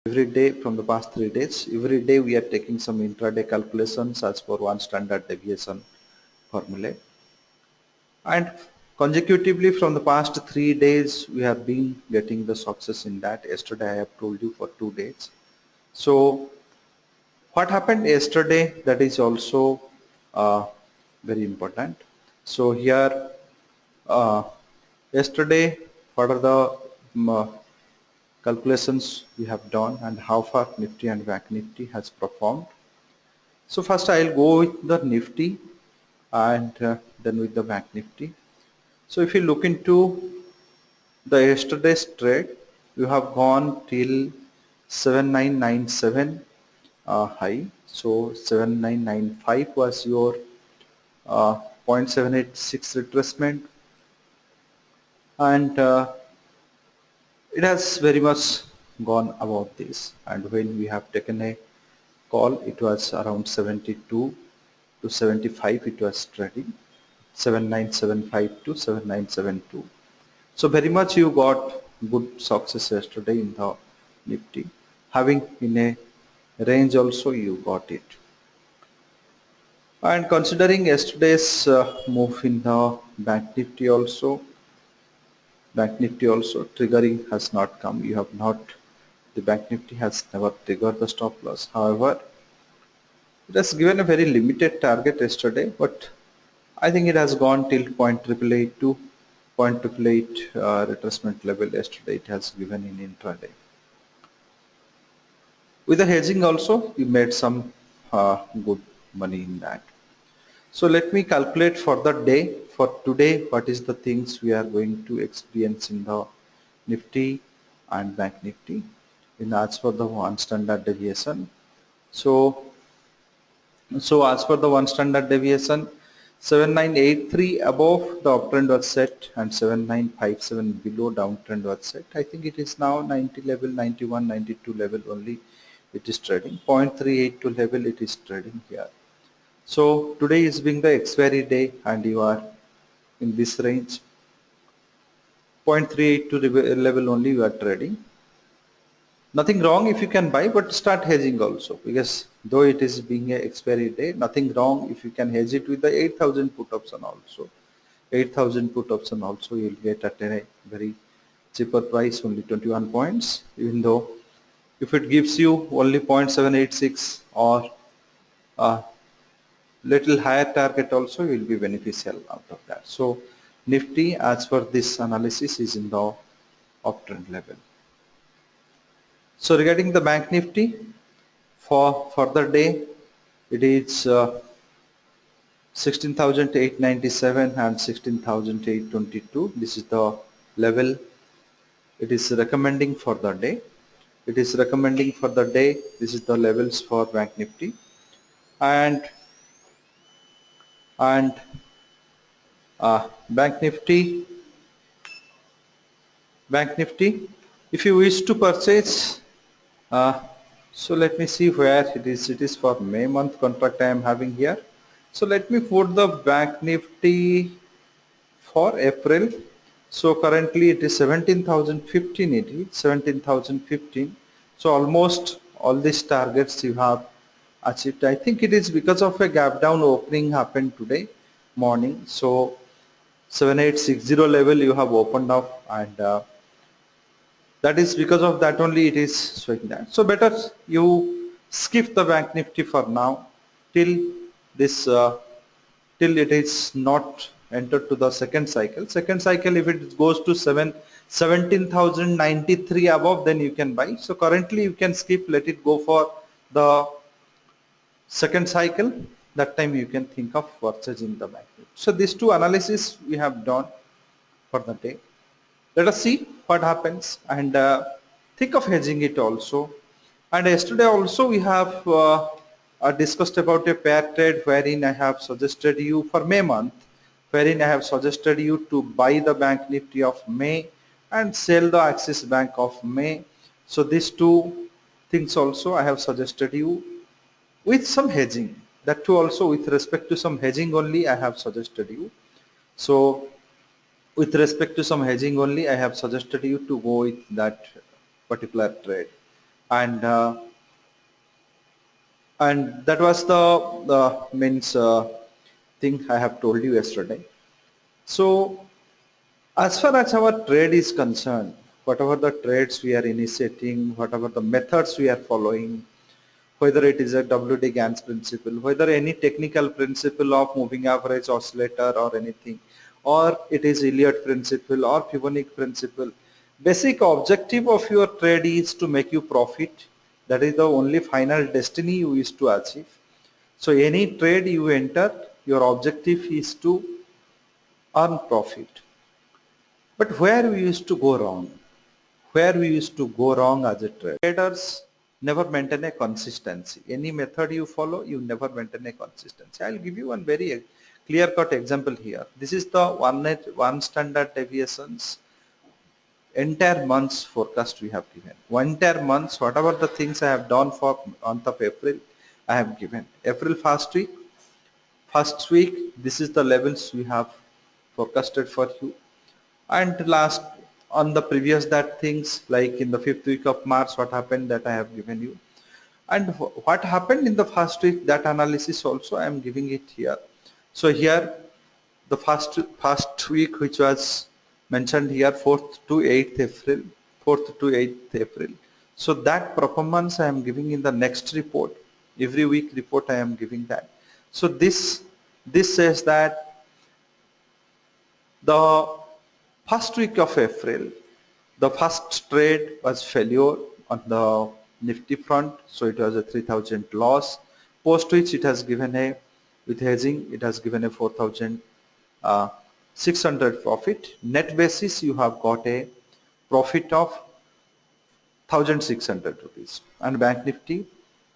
every day from the past 3 days. Every day we are taking some intraday calculations as per one standard deviation formula. And consecutively from the past 3 days we have been getting the success in that. Yesterday I have told you for 2 days. So what happened yesterday, that is also uh, very important. So here uh, yesterday what are the calculations we have done and how far Nifty and Bank Nifty has performed. So first I'll go with the Nifty and then with the Bank Nifty. So if you look into the yesterday's trade, you have gone till 7997 high. So 7995 was your 0.786 retracement, and it has very much gone above this. And when we have taken a call, it was around 72 to 75. It was trading 7975 to 7972. So very much you got good success yesterday in the Nifty. Having in a range also you got it. And considering yesterday's move in the Bank Nifty also triggering has not come. You have not, the Bank Nifty has never triggered the stop loss. However, it has given a very limited target yesterday, but I think it has gone till 0.888 to 0.888 retracement level yesterday. It has given in intraday. With the hedging also, we made some good money in that. So let me calculate for the day. For today, what is the things we are going to experience in the Nifty and Bank Nifty in as per the one standard deviation. So as per the one standard deviation, 7983 above the uptrend was set and 7957 below downtrend was set. I think it is now 90 level, 91, 92 level only it is trading. 0.382 level it is trading here. So today is being the expiry day and you are in this range. 0.382 level only you are trading. Nothing wrong if you can buy, but start hedging also, because though it is being a expiry day, nothing wrong if you can hedge it with the 8,000 put option also. 8,000 put option also you'll get at a very cheaper price, only 21 points, even though if it gives you only 0.786 or a little higher target also, you will be beneficial out of that. So Nifty as per this analysis is in the uptrend level. So regarding the Bank Nifty, for further day, it is 16,897 and 16,822. This is the level it is recommending for the day. It is recommending for the day. This is the levels for Bank Nifty, and and Bank Nifty. Bank Nifty. If you wish to purchase, uh, so let me see where it is. It is for May month contract I am having here. So let me put the Bank Nifty for April. So currently it is 17,015. It is 17,015. So almost all these targets you have achieved. I think it is because of a gap down opening happened today morning. So 7860 level you have opened up, and that is because of that only it is showing that. So better you skip the Bank Nifty for now till this till it is not entered to the second cycle. Second cycle, if it goes to 17,093 above, then you can buy. So currently you can skip, let it go for the second cycle. That time you can think of purchasing the Bank Nifty. So these two analysis we have done for the day. Let us see what happens, and think of hedging it also. And yesterday also we have discussed about a pair trade wherein I have suggested you for May month, wherein I have suggested you to buy the Bank Nifty of May and sell the Axis Bank of May. So these two things also I have suggested you with some hedging. That too also with respect to some hedging only I have suggested you. So with respect to some hedging only, I have suggested you to go with that particular trade. and that was the means thing I have told you yesterday. So as far as our trade is concerned, whatever the trades we are initiating, whatever the methods we are following, whether it is a WD Gans principle, whether any technical principle of moving average oscillator or anything, or it is Elliott principle or Fibonacci principle, basic objective of your trade is to make you profit. That is the only final destiny you wish to achieve. So any trade you enter, your objective is to earn profit. But where we used to go wrong? Where we used to go wrong as a trader? Traders never maintain a consistency. Any method you follow, you never maintain a consistency. I'll give you one very clear-cut example here. This is the one standard deviations entire month's forecast we have given. One entire months, whatever the things I have done for month of April, I have given. April first week, this is the levels we have forecasted for you. And last on the previous that things like in the 5th week of March, what happened that I have given you. And what happened in the first week, that analysis also I am giving it here. So here the first week which was mentioned here 4th to 8th April, 4th to 8th April. So that performance I am giving in the next report. Every week report I am giving that. So this says that the first week of April, the first trade was failure on the Nifty front, so it was a 3,000 loss. Post which it has given a, with hedging, it has given a 4,600 profit. Net basis, you have got a profit of 1,600 rupees. And Bank Nifty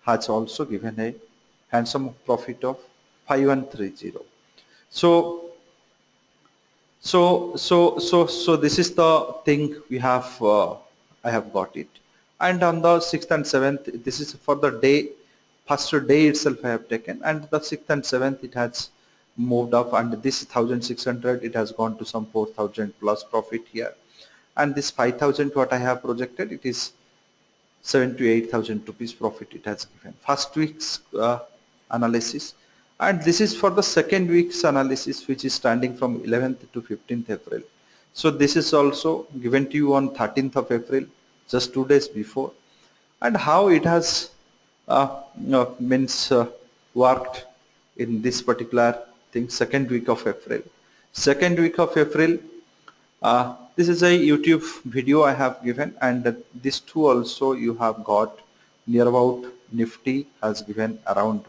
has also given a handsome profit of 5130. So so this is the thing we have, I have got it. And on the 6th and 7th, this is for the day, first day itself I have taken, and the 6th and 7th it has moved up, and this 1,600 it has gone to some 4,000 plus profit here, and this 5,000 what I have projected, it is 7 to 8,000 rupees profit it has given. First week's analysis, and this is for the second week's analysis, which is standing from 11th to 15th April. So this is also given to you on 13th of April, just 2 days before, and how it has worked in this particular thing. Second week of April. Second week of April. This is a YouTube video I have given, and this too also you have got near about. Nifty has given around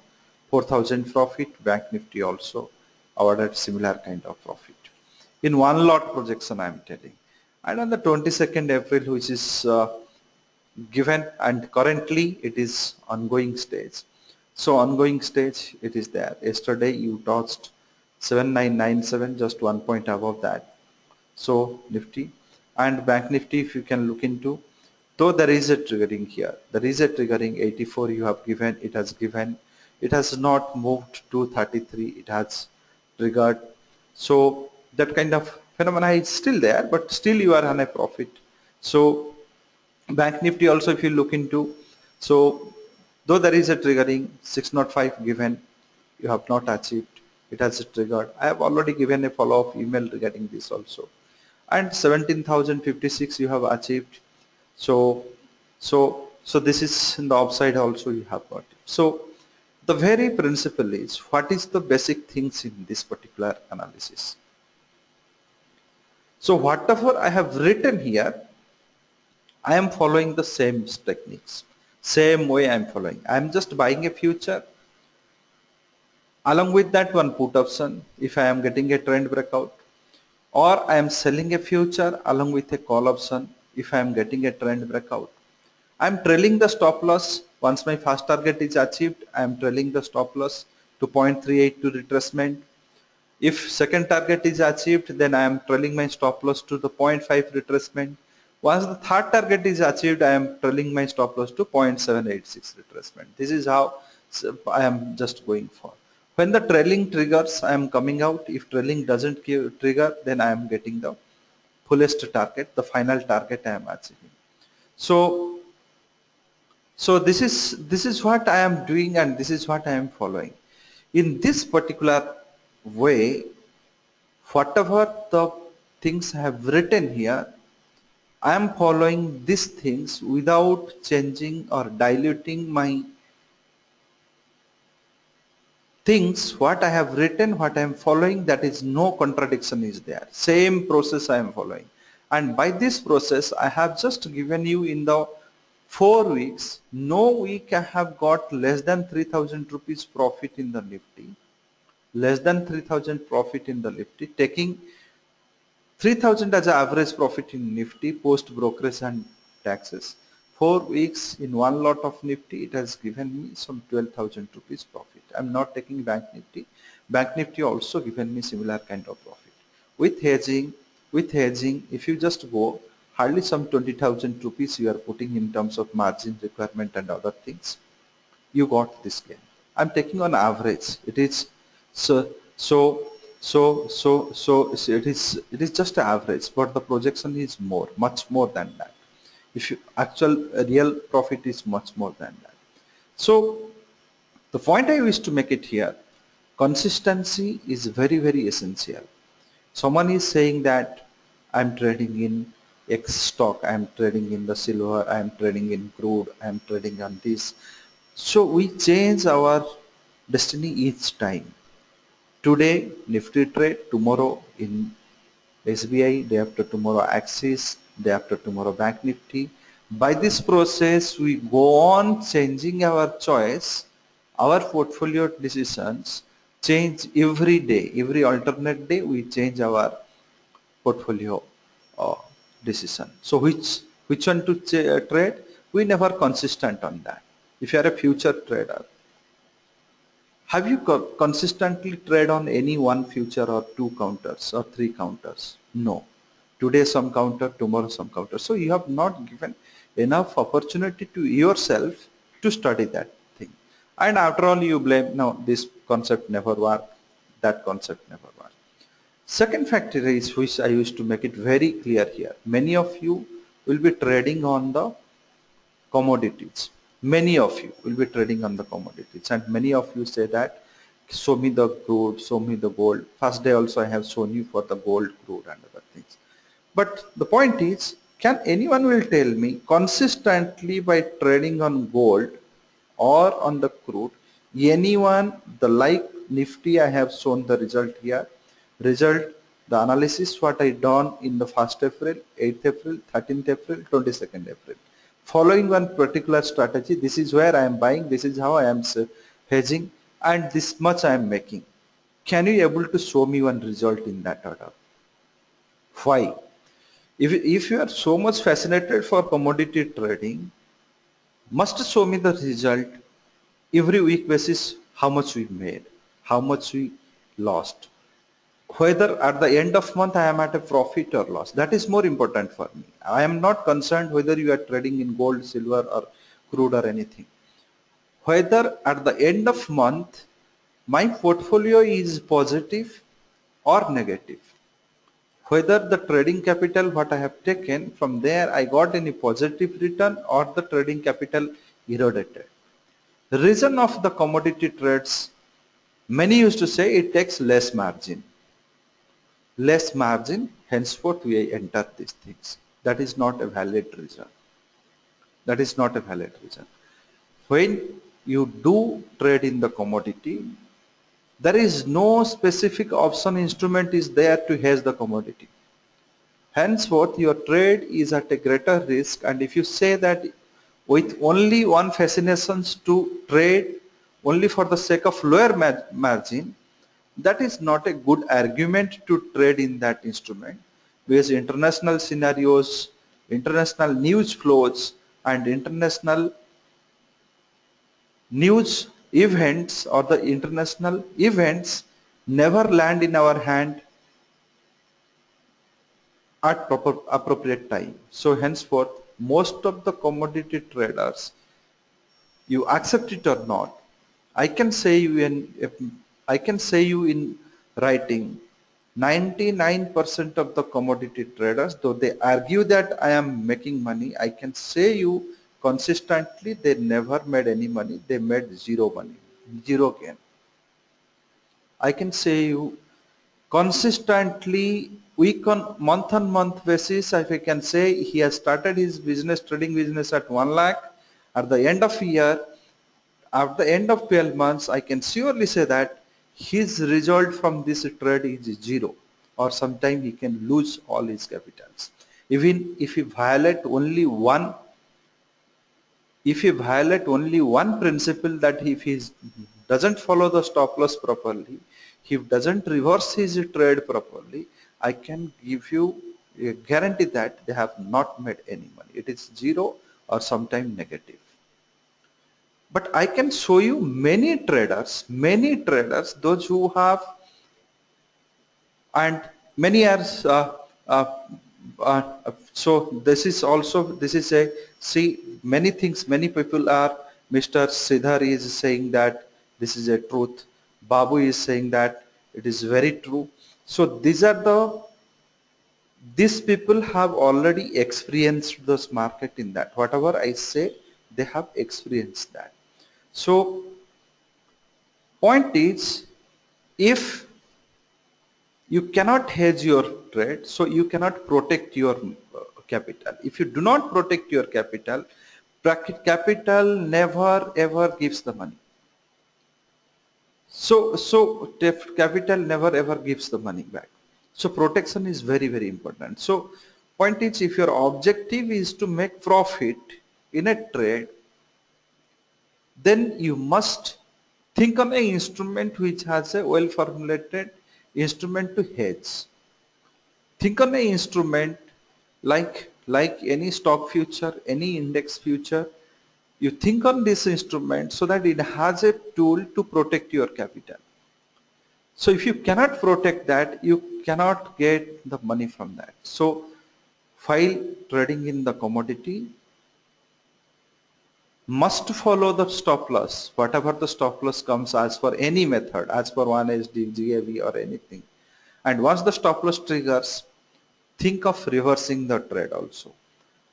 4,000 profit, Bank Nifty also awarded similar kind of profit. In one lot projection I am telling. And on the 22nd April, which is given, and currently it is ongoing stage. So ongoing stage it is there. Yesterday you touched 7997, just 1 point above that. So Nifty and Bank Nifty, if you can look into, though there is a triggering here, there is a triggering 84 you have given, it has given, it has not moved to 33, it has triggered. So that kind of phenomena is still there, but still you are on a profit. So Bank Nifty also, if you look into, so though there is a triggering 605 given, you have not achieved, it has triggered. I have already given a follow-up email regarding this also. And 17,056 you have achieved. So this is in the upside also you have got it. So the very principle is, what is the basic things in this particular analysis? So whatever I have written here, I am following the same techniques, same way I am following. I am just buying a future, along with that one put option if I am getting a trend breakout, or I am selling a future along with a call option if I am getting a trend breakout. I am trailing the stop loss. Once my first target is achieved, I am trailing the stop loss to 0.38 to retracement. If second target is achieved, then I am trailing my stop loss to the 0.5 retracement. Once the third target is achieved, I am trailing my stop loss to 0.786 retracement. This is how I am just going for. When the trailing triggers, I am coming out. If trailing doesn't trigger, then I am getting the fullest target, the final target I am achieving. So So this is what I am doing, and this is what I am following. In this particular way, whatever the things I have written here, I am following these things without changing or diluting my things. What I have written, what I am following, that is no contradiction is there. Same process I am following. And by this process, I have just given you in the 4 weeks, no week I have got less than 3,000 rupees profit in the Nifty, less than 3,000 profit in the Nifty, taking 3,000 as an average profit in Nifty post brokerage and taxes. 4 weeks in one lot of Nifty, it has given me some 12,000 rupees profit. I'm not taking Bank Nifty. Bank Nifty also given me similar kind of profit. With hedging, if you just go, hardly some 20,000 rupees you are putting in terms of margin requirement and other things, you got this gain. I'm taking on average. It is so so so it is just an average, but the projection is more, much more than that. If you actual real profit is much more than that. So the point I wish to make it here, consistency is very essential. Someone is saying that I'm trading in X stock, I'm trading in the silver, I'm trading in crude, I'm trading on this. So we change our destiny each time. Today Nifty trade, tomorrow in SBI, day after tomorrow Axis, day after tomorrow Bank Nifty. By this process we go on changing our choice, our portfolio decisions change every day, every alternate day we change our portfolio uh, decision. So which one to trade? We never consistent on that. If you are a future trader, have you consistently trade on any one future or two counters or three counters? No. Today some counter, tomorrow some counter. So you have not given enough opportunity to yourself to study that thing. And after all you blame, no, this concept never work, that concept never work. Second factor is which I used to make it very clear here. Many of you will be trading on the commodities. Many of you will be trading on the commodities, and many of you say that show me the crude, show me the gold. First day also I have shown you for the gold, crude and other things. But the point is, can anyone will tell me consistently by trading on gold or on the crude, anyone, the like Nifty I have shown the result here, result, the analysis what I done in the 1st April, 8th April, 13th April, 22nd April. Following one particular strategy, this is where I am buying, this is how I am hedging, and this much I am making. Can you able to show me one result in that order? Why? If you are so much fascinated for commodity trading, must show me the result every week basis, how much we made, how much we lost. Whether at the end of month I am at a profit or loss, that is more important for me. I am not concerned whether you are trading in gold, silver or crude or anything. Whether at the end of month my portfolio is positive or negative. Whether the trading capital what I have taken from there I got any positive return or the trading capital eroded. The reason of the commodity trades, many used to say it takes less margin. Less margin, henceforth we enter these things. That is not a valid reason. That is not a valid reason. When you do trade in the commodity, there is no specific option instrument is there to hedge the commodity. Henceforth, your trade is at a greater risk, and if you say that with only one fascination to trade only for the sake of lower margin, that is not a good argument to trade in that instrument, because international scenarios, international news flows and international news events or the international events never land in our hand at proper appropriate time. So henceforth, most of the commodity traders, you accept it or not, I can say you in writing, 99% of the commodity traders, though they argue that I am making money, I can say you consistently they never made any money. They made zero money, zero gain. I can say you consistently week on month basis, if I can say he has started his business, trading business at 1 lakh. At the end of year, at the end of 12 months, I can surely say that his result from this trade is zero, or sometime he can lose all his capitals. Even if he violate only one, if he violate only one principle, that if he doesn't follow the stop loss properly, he doesn't reverse his trade properly, I can give you a guarantee that they have not made any money. It is zero or sometime negative. But I can show you many traders, those who have, and many years uh, so this is also, this is a, see, many things, many people are, Mr. Siddhar is saying that this is a truth, Babu is saying that it is very true. So these are the, these people have already experienced this market, in that whatever I say, they have experienced that. So point is, if you cannot hedge your trade, so you cannot protect your capital. If you do not protect your capital, capital never ever gives the money. So capital never ever gives the money back. So protection is very, very important. So point is, if your objective is to make profit in a trade, then you must think on an instrument which has a well formulated instrument to hedge. Think on an instrument like any stock future, any index future. You think on this instrument so that it has a tool to protect your capital. So if you cannot protect that, you cannot get the money from that. So while trading in the commodity, must follow the stop loss, whatever the stop loss comes, as per any method, as per 1SD, GAV or anything. And once the stop loss triggers, think of reversing the trade also.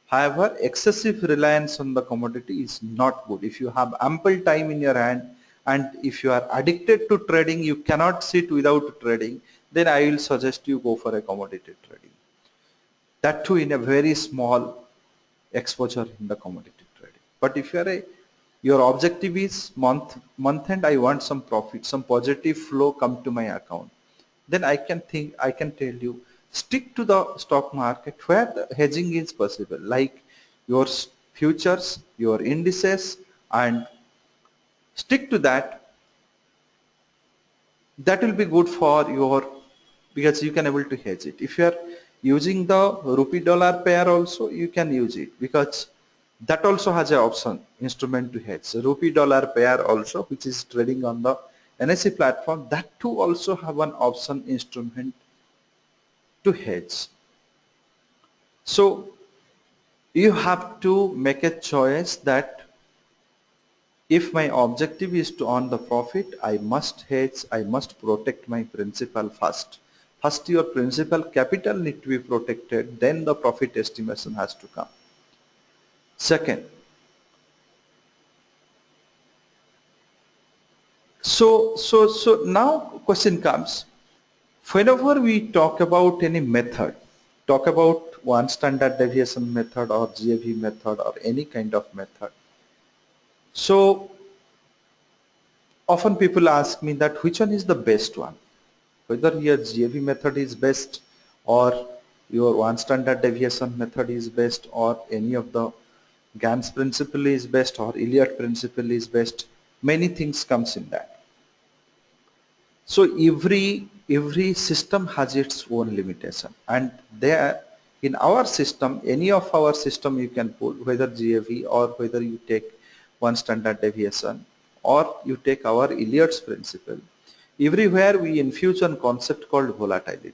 However, excessive reliance on the commodity is not good. If you have ample time in your hand, and if you are addicted to trading, you cannot sit without trading, then I will suggest you go for a commodity trading. That too in a very small exposure in the commodity trading. But if you are a, your objective is month end, I want some profit, some positive flow come to my account, then I can tell you, stick to the stock market where the hedging is possible, like your futures, your indices, and stick to that. That will be good for your, because you can able to hedge it. If you are using the rupee dollar pair also, you can use it, because that also has an option instrument to hedge. So rupee dollar pair also, which is trading on the NSE platform, that too also have an option instrument to hedge. So you have to make a choice that if my objective is to earn the profit, I must hedge, I must protect my principal first. First your principal capital need to be protected, then the profit estimation has to come. Second, so now question comes, whenever we talk about any method, talk about one standard deviation method or GAV method or any kind of method. So often people ask me that which one is the best one, whether your GAV method is best or your one standard deviation method is best or any of the Gans principle is best or Elliott principle is best. Many things comes in that. So every system has its own limitation, and there in our system, any of our system you can pull, whether GAV or whether you take one standard deviation or you take our Elliott's principle, everywhere we infuse one concept called volatility.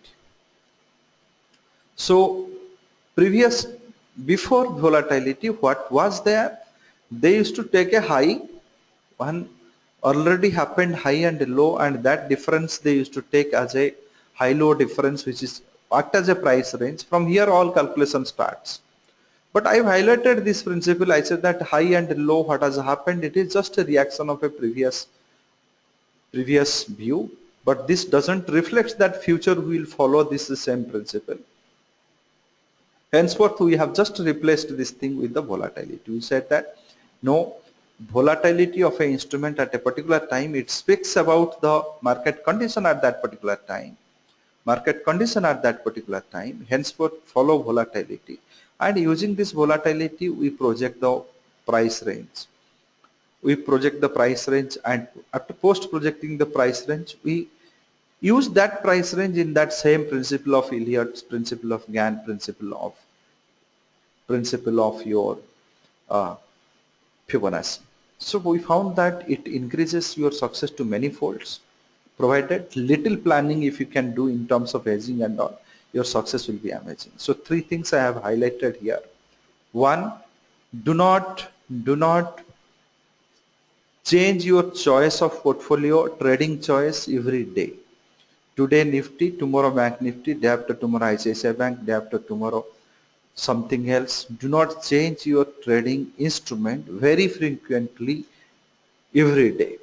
So previous, before volatility, what was there? They used to take a high, one already happened high and low, and that difference they used to take as a high low difference, which is act as a price range. From here all calculation starts. But I've highlighted this principle. I said that high and low, what has happened, it is just a reaction of a previous view, but this doesn't reflect that future will follow this same principle. Henceforth, we have just replaced this thing with the volatility. We said that no, volatility of an instrument at a particular time, it speaks about the market condition at that particular time. Market condition at that particular time, henceforth follow volatility. And using this volatility, we project the price range. We project the price range, and after post projecting the price range, we use that price range in that same principle of Elliott's, principle of Gann, principle of your uh, Fibonacci. So we found that it increases your success to many folds, provided little planning if you can do in terms of hedging and all, your success will be amazing. So three things I have highlighted here. One, do not change your choice of portfolio, trading choice every day. Today Nifty, tomorrow Bank Nifty, day after tomorrow ICICI Bank, day after tomorrow something else. Do not change your trading instrument very frequently every day.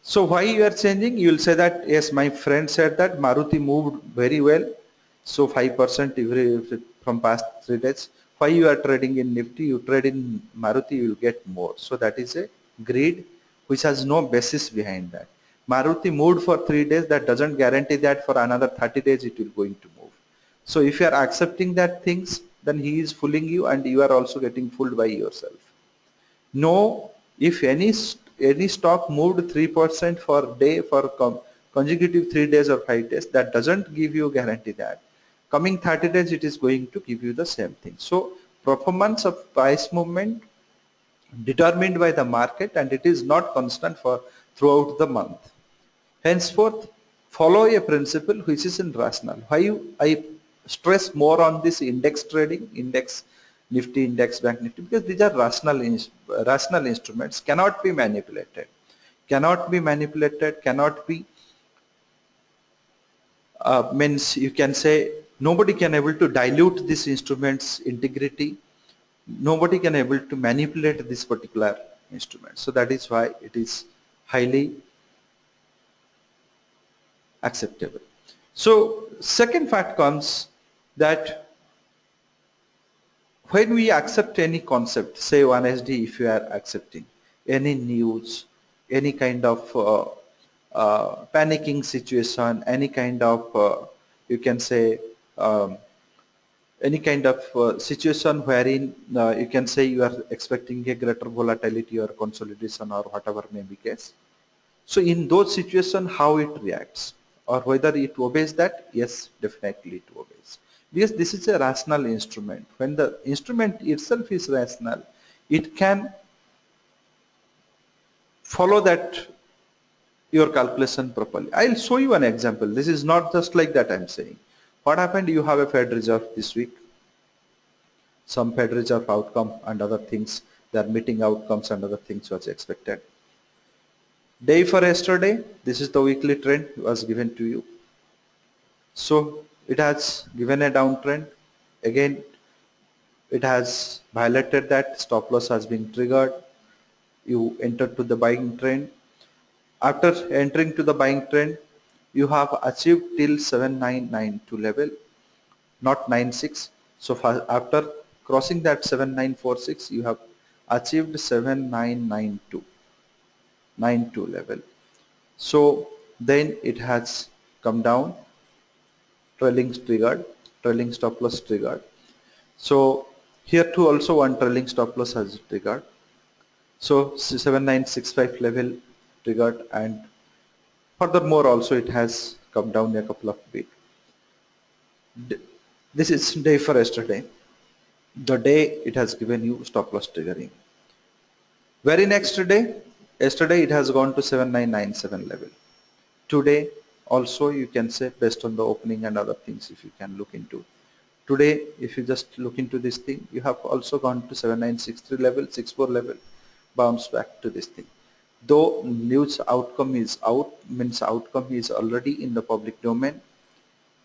So why you are changing? You will say that yes, my friend said that Maruti moved very well, so 5% every from past 3 days. Why you are trading in Nifty? You trade in Maruti, you will get more. So that is a greed which has no basis behind that. Maruti moved for 3 days. That doesn't guarantee that for another 30 days it will going to move. So if you are accepting that things, then he is fooling you, and you are also getting fooled by yourself. No, if any stock moved 3% for day for consecutive 3 days or 5 days, that doesn't give you guarantee that coming 30 days it is going to give you the same thing. So performance of price movement determined by the market, and it is not constant for throughout the month. Henceforth, follow a principle which is in rational. Why I stress more on this index trading, index Nifty, index Bank Nifty, because these are rational instruments, cannot be manipulated, cannot be means you can say nobody can able to dilute this instrument's integrity. Nobody can able to manipulate this particular instrument. So that is why it is highly acceptable. So second fact comes that when we accept any concept, say 1SD, if you are accepting any news, any kind of panicking situation, any kind of you can say any kind of situation wherein you can say you are expecting a greater volatility or consolidation or whatever may be case. So in those situations, how it reacts or whether it obeys that? Yes, definitely it obeys. Because this is a rational instrument. When the instrument itself is rational, it can follow that your calculation properly. I'll show you an example. This is not just like that I'm saying. What happened? You have a Fed Reserve this week. Some Fed Reserve outcome and other things. They are meeting outcomes and other things was expected. Day for yesterday, this is the weekly trend was given to you. So it has given a downtrend. Again, it has violated that. Stop loss has been triggered. You enter to the buying trend. After entering to the buying trend, you have achieved till 7992 level, not 96. So after crossing that 7946, you have achieved 7992 level. So then it has come down, trailing triggered, trailing stop loss triggered. So here too also one trailing stop loss has triggered. So 7965 level triggered, and furthermore also it has come down a couple of bit. This is day for yesterday. The day it has given you stop loss triggering. Very next day, yesterday it has gone to 7997 level. Today also you can say based on the opening and other things if you can look into. Today if you just look into this thing, you have also gone to 7963 level, 64 level, bounce back to this thing. Though news outcome is out, means outcome is already in the public domain,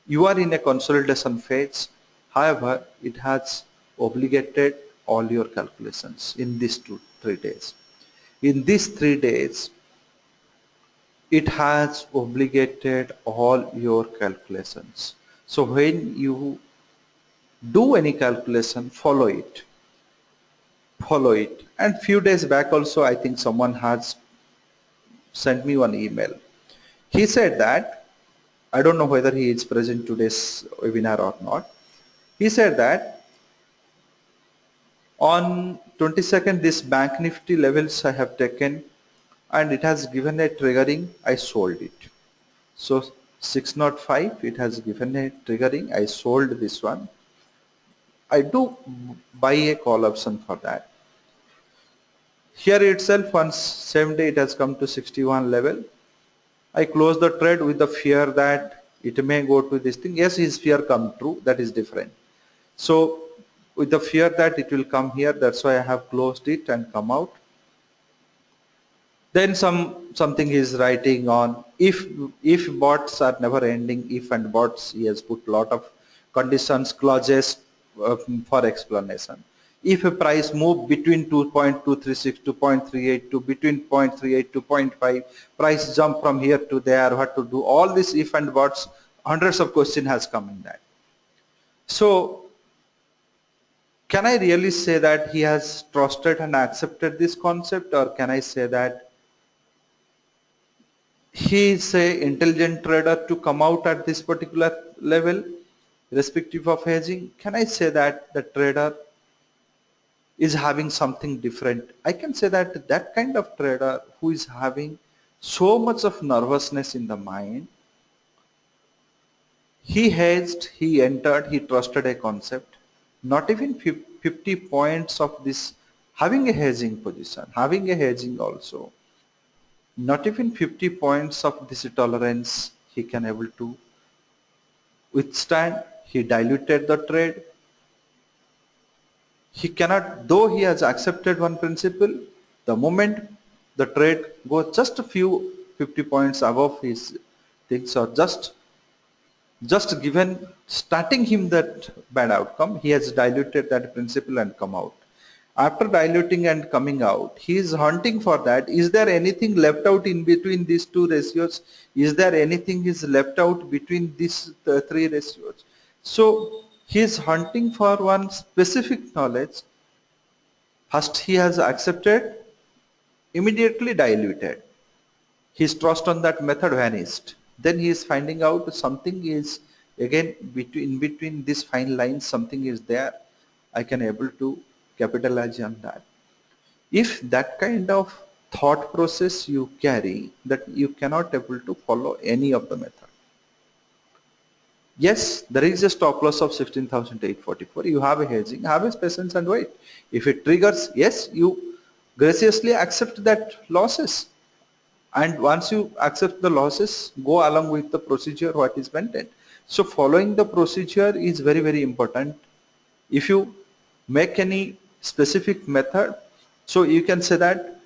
you are in a consolidation phase. However, it has obligated all your calculations in these 3 days. In these 3 days, it has obligated all your calculations. So when you do any calculation, follow it. And few days back also, I think someone has sent me one email. He said that, I don't know whether he is present today's webinar or not. He said that on 22nd, this bank nifty levels I have taken and it has given a triggering, I sold it. So 605, it has given a triggering, I sold this one. I do buy a call option for that. Here itself on same day it has come to 61 level. I close the trade with the fear that it may go to this thing. Yes, his fear come true, that is different. So with the fear that it will come here, that's why I have closed it and come out. Then something is writing on if bots are never ending, if and bots, he has put lot of conditions clauses for explanation. If a price move between 2.236 to 0.38 to between 0.38 to 0.5, price jump from here to there, what to do, all this if and bots, hundreds of question has come in that. So can I really say that he has trusted and accepted this concept, or can I say that he is a intelligent trader to come out at this particular level irrespective of hedging? Can I say that the trader is having something different? I can say that that kind of trader who is having so much of nervousness in the mind, he hedged, he entered, he trusted a concept, not even 50 points of this, having a hedging position, having a hedging also, not even 50 points of this tolerance he can able to withstand. He diluted the trade. He cannot, though he has accepted one principle, the moment the trade goes just a few 50 points above his things, or just given starting him that bad outcome, he has diluted that principle and come out. After diluting and coming out, he is hunting for that. Is there anything left out in between these two ratios? Is there anything is left out between these three ratios? So he is hunting for one specific knowledge. First he has accepted, immediately diluted. His trust on that method vanished. Then he is finding out something is again in between this fine lines, something is there. I can able to capitalize on that. If that kind of thought process you carry, that you cannot able to follow any of the method. Yes, there is a stop loss of 16,844. You have a hedging, have a patience and wait. If it triggers, yes, you graciously accept that losses. And once you accept the losses, go along with the procedure what is maintained. So following the procedure is very, very important. If you make any specific method, so you can say that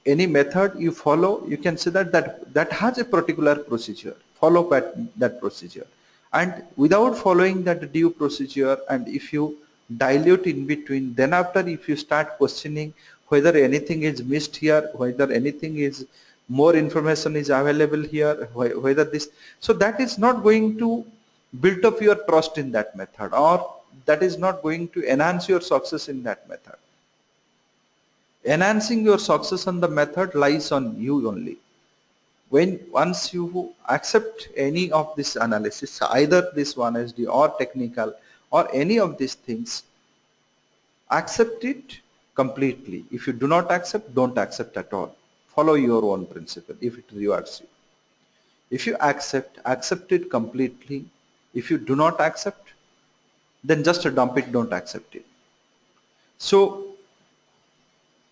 any method you follow, you can say that has a particular procedure, follow that procedure. And without following that due procedure, and if you dilute in between, then after if you start questioning whether anything is missed here, whether anything is more information is available here, whether this, so that is not going to build up your trust in that method, or that is not going to enhance your success in that method. Enhancing your success on the method lies on you only. When once you accept any of this analysis, either this 1SD or technical or any of these things, accept it completely. If you do not accept, don't accept at all. Follow your own principle if it rewards you. If you accept, accept it completely. If you do not accept, then just dump it, don't accept it. So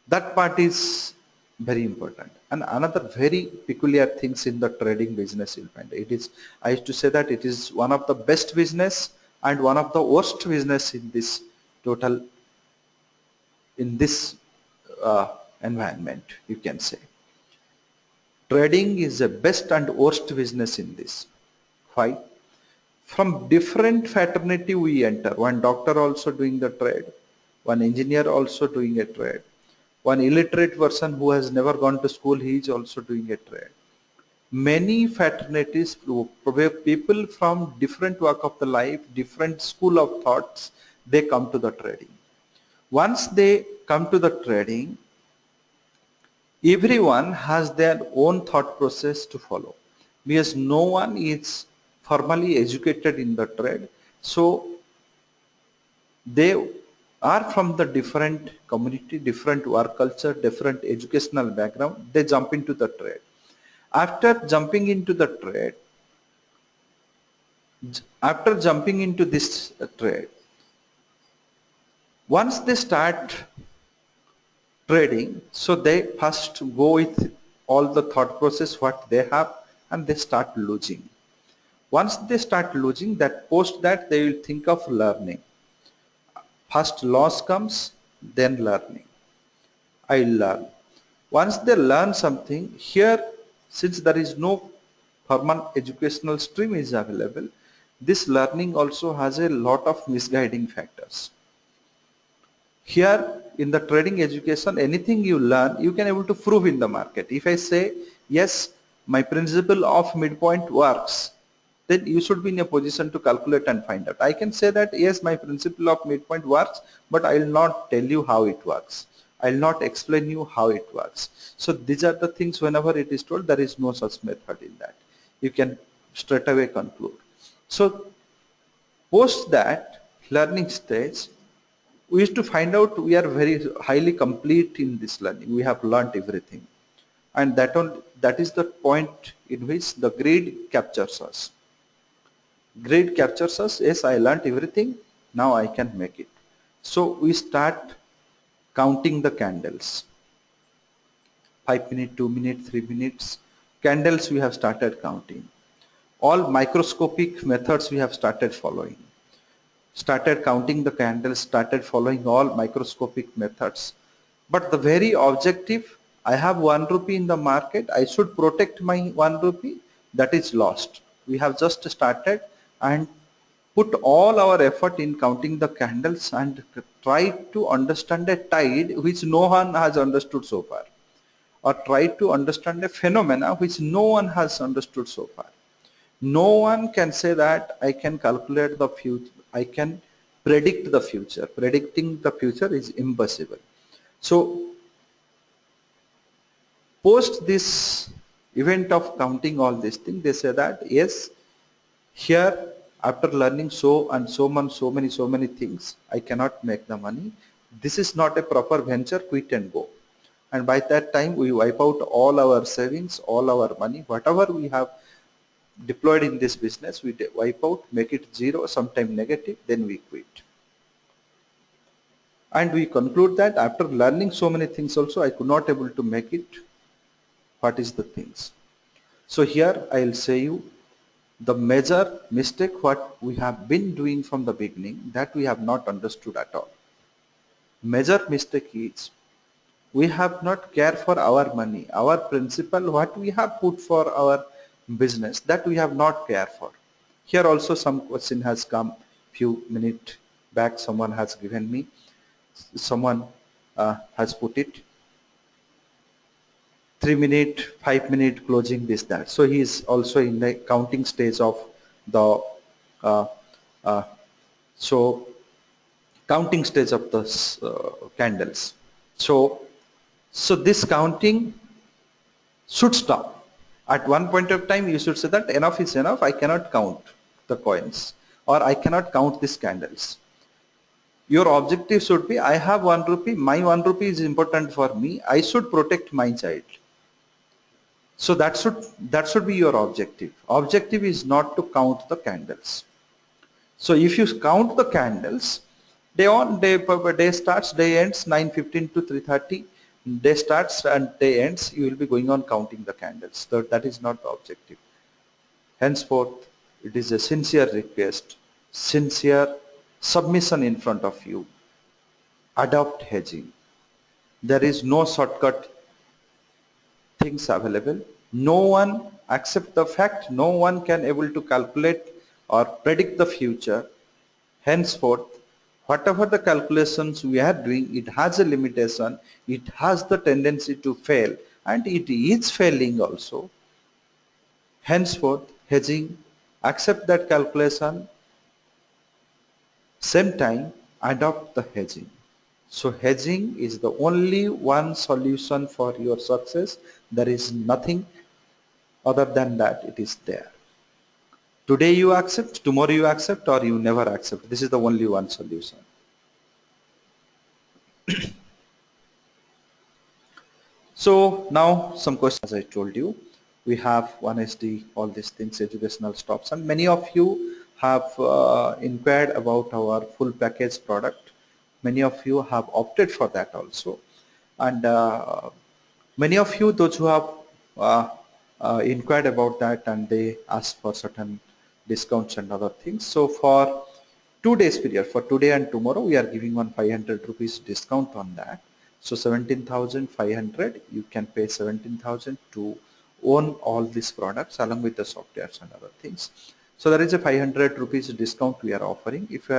that part is very important. And another very peculiar things in the trading business you'll find, it is, I used to say that it is one of the best business and one of the worst business in this total, in this environment, you can say. Trading is the best and worst business in this. Why? From different fraternity we enter. One doctor also doing the trade, one engineer also doing a trade, one illiterate person who has never gone to school, he is also doing a trade. Many fraternities, people from different walk of the life, different school of thoughts, they come to the trading. Once they come to the trading, everyone has their own thought process to follow because no one is formally educated in the trade. So they are from the different community, different work culture, different educational background. They jump into the trade. After jumping into the trade, after jumping into this trade, once they start trading, so they first go with all the thought process what they have, and they start losing. Once they start losing, that post that they will think of learning. First loss comes, then learning. I learn. Once they learn something, here since there is no formal educational stream is available, this learning also has a lot of misguiding factors. Here in the trading education, anything you learn, you can able to prove in the market. If I say, yes, my principle of midpoint works, then you should be in a position to calculate and find out. I can say that, yes, my principle of midpoint works, but I will not tell you how it works. I will not explain you how it works. So these are the things whenever it is told, there is no such method in that. You can straight away conclude. So post that learning stage, we used to find out we are very highly complete in this learning. We have learnt everything. And that is the point in which the greed captures us. Greed captures us. Yes, I learnt everything. Now I can make it. So we start counting the candles. 5 minutes, 2 minutes, 3 minutes. Candles we have started counting. All microscopic methods we have started following. Started counting the candles, started following all microscopic methods. But the very objective, I have 1 rupee in the market, I should protect my 1 rupee, that is lost. We have just started and put all our effort in counting the candles and try to understand a tide which no one has understood so far, or try to understand a phenomena which no one has understood so far. No one can say that I can calculate the future, I can predict the future. Predicting the future is impossible. So post this event of counting all these things, they say that yes, here after learning so and so many things, I cannot make the money. This is not a proper venture, quit and go. And by that time we wipe out all our savings, all our money, whatever we have deployed in this business, we wipe out, make it zero, sometime negative, then we quit. And we conclude that after learning so many things also, I could not able to make it. What is the things? So here I will say you the major mistake what we have been doing from the beginning, that we have not understood at all. Major mistake is we have not cared for our money, our principal, what we have put for our business, that we have not cared for. Here also some question has come few minutes back, someone has given me, someone has put it, 3 minute, 5 minute closing, this that. So he is also in the counting stage of the uh, uh, so counting stage of the candles. So this counting should stop. At one point of time you should say that enough is enough, I cannot count the coins, or I cannot count these candles. Your objective should be, I have 1 rupee, my 1 rupee is important for me, I should protect my child. So that should be your objective. Objective is not to count the candles. So if you count the candles, day starts, day ends, 9:15 to 3:30. Day starts and day ends, you will be going on counting the candles. So that is not the objective. Henceforth, it is a sincere request, sincere submission in front of you. Adopt hedging. There is no shortcut things available. No one accept the fact, no one can able to calculate or predict the future. Henceforth, whatever the calculations we are doing, it has a limitation, it has the tendency to fail, and it is failing also. Henceforth, hedging, accept that calculation, same time adopt the hedging. So hedging is the only one solution for your success. There is nothing other than that it is there. Today you accept, tomorrow you accept, or you never accept. This is the only one solution. So now some questions, as I told you. We have 1SD, all these things, educational stops, and many of you have inquired about our full package product. Many of you have opted for that also. And many of you, those who have uh, inquired about that, and they asked for certain discounts and other things. So for 2 days period, for today and tomorrow, we are giving one 500 rupees discount on that. So 17,500, you can pay 17,000 to own all these products along with the softwares and other things. So there is a 500 rupees discount we are offering. If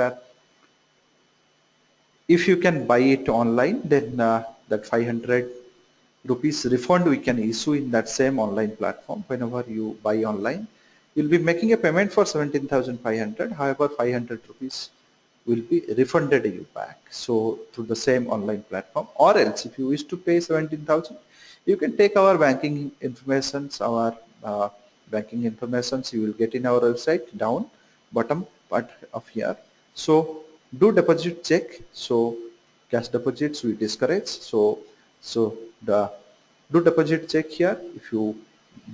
you can buy it online, then that 500 rupees refund we can issue in that same online platform. Whenever you buy online, you'll be making a payment for 17,500. However, 500 rupees will be refunded you back. So through the same online platform, or else if you wish to pay 17,000, you can take our banking informations, our banking informations you will get in our website down bottom part of here. So do deposit check. So cash deposits we discourage. So the do deposit check here if you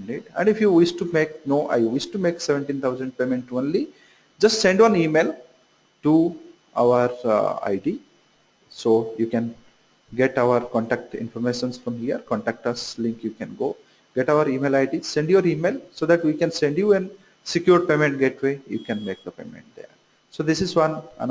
need, and if you wish to make, no, I wish to make 17,000 payment only, just send one email to our ID. So you can get our contact informations from here, contact us link, you can go get our email ID, send your email so that we can send you an secure payment gateway, you can make the payment there. So this is one